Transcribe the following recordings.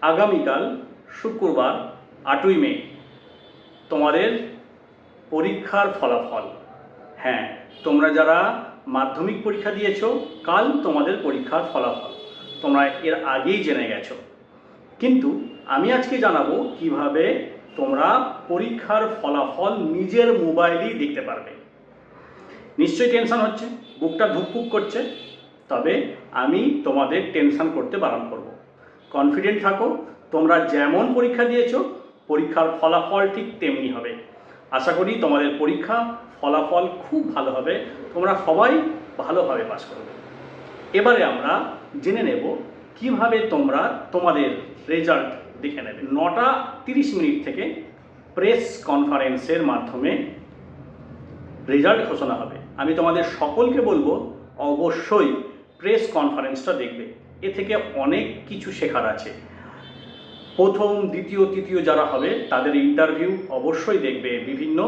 আগামীকাল শুক্রবার 8ই মে তোমাদের পরীক্ষার ফলাফল। হ্যাঁ, তোমরা যারা মাধ্যমিক পরীক্ষা দিয়েছো, কাল তোমাদের পরীক্ষার ফলাফল তোমরা এর আগেই জেনে গেছো। কিন্তু আমি আজকে জানাবো কিভাবে তোমরা পরীক্ষার ফলাফল নিজের মোবাইলেই দেখতে পারবে। নিশ্চয়ই টেনশন হচ্ছে, বুকটা ধুকপুক করছে, তবে আমি তোমাদের টেনশন করতে বারণ করব। কনফিডেন্ট থাকো, তোমরা যেমন পরীক্ষা দিয়েছো পরীক্ষার ফলাফল ঠিক তেমনি হবে। আশা করি তোমাদের পরীক্ষা ফলাফল খুব ভালো হবে, তোমরা সবাই ভালোভাবে পাস করবে। এবারে আমরা জেনে নেব কিভাবে তোমরা তোমাদের রেজাল্ট দেখে নেবে। 9:30 থেকে প্রেস কনফারেন্সের মাধ্যমে রেজাল্ট ঘোষণা হবে। আমি তোমাদের সকলকে বলবো অবশ্যই প্রেস কনফারেন্সটা দেখবে, এ থেকে অনেক কিছু শেখার আছে। প্রথম, দ্বিতীয়, তৃতীয় যারা হবে তাদের ইন্টারভিউ অবশ্যই দেখবে বিভিন্ন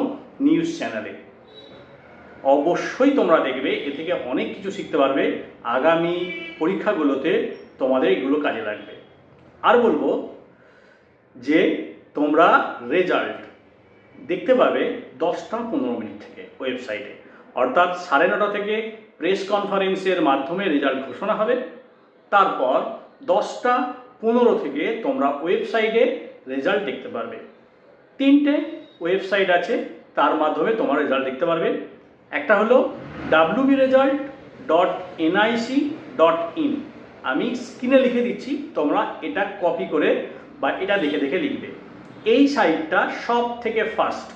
নিউজ চ্যানেলে। অবশ্যই তোমরা দেখবে, এ থেকে অনেক কিছু শিখতে পারবে। আগামী পরীক্ষাগুলোতে তোমাদের এগুলো কাজে লাগবে। আর বলবো যে তোমরা রেজাল্ট দেখতে পাবে 10:15 থেকে ওয়েবসাইটে, অর্থাৎ 9:30 থেকে প্রেস কনফারেন্সের মাধ্যমে রেজাল্ট ঘোষণা হবে। তারপর 10:15 থেকে তোমরা ওয়েবসাইটে রেজাল্ট দেখতে পারবে। 3টে ওয়েবসাইট আছে, তার মাধ্যমে তোমরা রেজাল্ট দেখতে পারবে। একটা হলো wbresult.nic.in। আমি স্ক্রিনে লিখে দিচ্ছি, তোমরা এটা কপি করে বা এটা দেখে দেখে লিখবে। এই সাইটটা সব থেকে ফার্স্ট,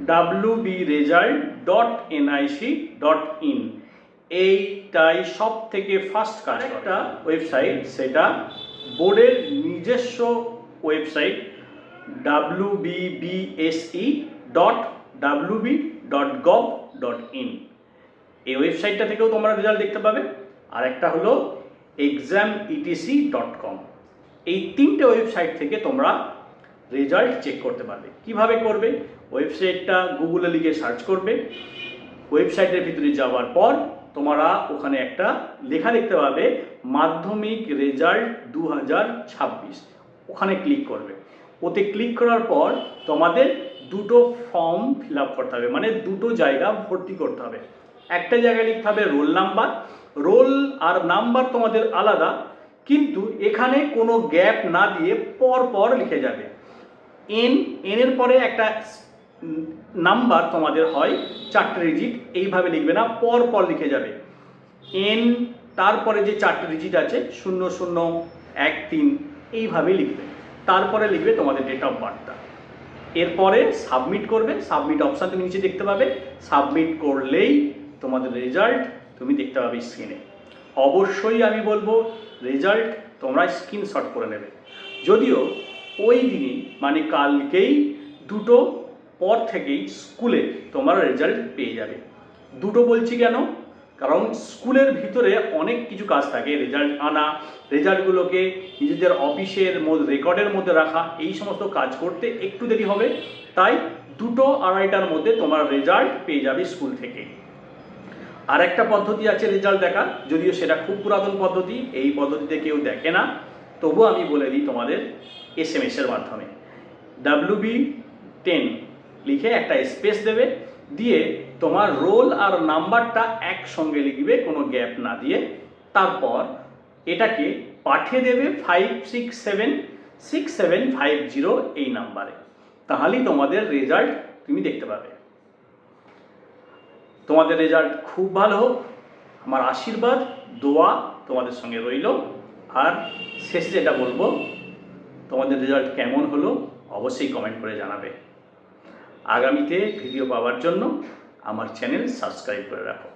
wbresult.nic.in। এইটাই সব থেকে ফার্স্ট কাজ। একটা ওয়েবসাইট, সেটা বোর্ডের নিজস্ব ওয়েবসাইট, wbse.wb.gov.in। এই ওয়েবসাইটটা থেকেও তোমরা রেজাল্ট দেখতে পাবে। আর একটা হলো exam.etc.com। এই 3টে ওয়েবসাইট থেকে তোমরা রেজাল্ট চেক করতে পারবে। কিভাবে করবে? ওয়েবসাইটটা গুগলে লিখে সার্চ করবে। ওয়েবসাইটের ভিতরে যাওয়ার পর তোমরা ওখানে একটা লেখা দেখতে পাবে, মাধ্যমিক রেজাল্ট 2026। ওখানে ক্লিক করবে। ওতে ক্লিক করার পর তোমাদের দুটো ফর্ম ফিল আপ করতে হবে, মানে দুটো জায়গা ভর্তি করতে হবে। একটা জায়গায় লিখতে হবে রোল নাম্বার। রোল আর নাম্বার তোমাদের আলাদা, কিন্তু এখানে কোনো গ্যাপ না দিয়ে পর পর লিখে যাবে। এর পরে একটা নাম্বার তোমাদের হয় 4টে ডিজিট, এইভাবে লিখবে না, পর পর লিখে যাবে। তারপরে যে 4টে ডিজিট আছে 0013, এইভাবে লিখবে। তারপরে লিখবে তোমাদের ডেট অফ বার্থটা। এরপরে সাবমিট করবে। সাবমিট অপশান তুমি নিচে দেখতে পাবে। সাবমিট করলেই তোমাদের রেজাল্ট তুমি দেখতে পাবে স্ক্রিনে। অবশ্যই আমি বলবো রেজাল্ট তোমরা স্ক্রিনশট করে নেবে। যদিও ওই দিনই মানে কালকেই 2টো পর থেকেই স্কুলে তোমরা রেজাল্ট পেয়ে যাবে। 2টো বলছি কেন? কারণ স্কুলের ভিতরে অনেক কিছু কাজ থাকে, রেজাল্ট আনা, রেজাল্টগুলোকে নিজেদের অফিসের মধ্যে রেকর্ডের মধ্যে রাখা, এই সমস্ত কাজ করতে একটু দেরি হবে। তাই 2টো 2:30টার মধ্যে তোমার রেজাল্ট পেয়ে যাবে স্কুল থেকে। আর একটা পদ্ধতি আছে রেজাল্ট দেখা, যদিও সেটা খুব পুরাতন পদ্ধতি, এই পদ্ধতিতে কেউ দেখে না, তবু আমি বলে দিই তোমাদের SMS-এর মাধ্যমে। WB10 লিখে একটা স্পেস দেবে, দিয়ে তোমার রোল আর নাম্বারটা একসঙ্গে লিখবে, কোনো গ্যাপ না দিয়ে। তারপর এটাকে পাঠিয়ে দেবে 567675 এই নাম্বারে। তাহলেই তোমাদের রেজাল্ট তুমি দেখতে পাবে। তোমাদের রেজাল্ট খুব ভালো হোক, আমার আশীর্বাদ দোয়া তোমাদের সঙ্গে রইল। আর শেষে যেটা বলবো, তোমাদের রেজাল্ট কেমন হলো অবশ্যই কমেন্ট করে জানাবে। আগামীতে ভিডিও পাওয়ার জন্য আমার চ্যানেল সাবস্ক্রাইব করে রাখো।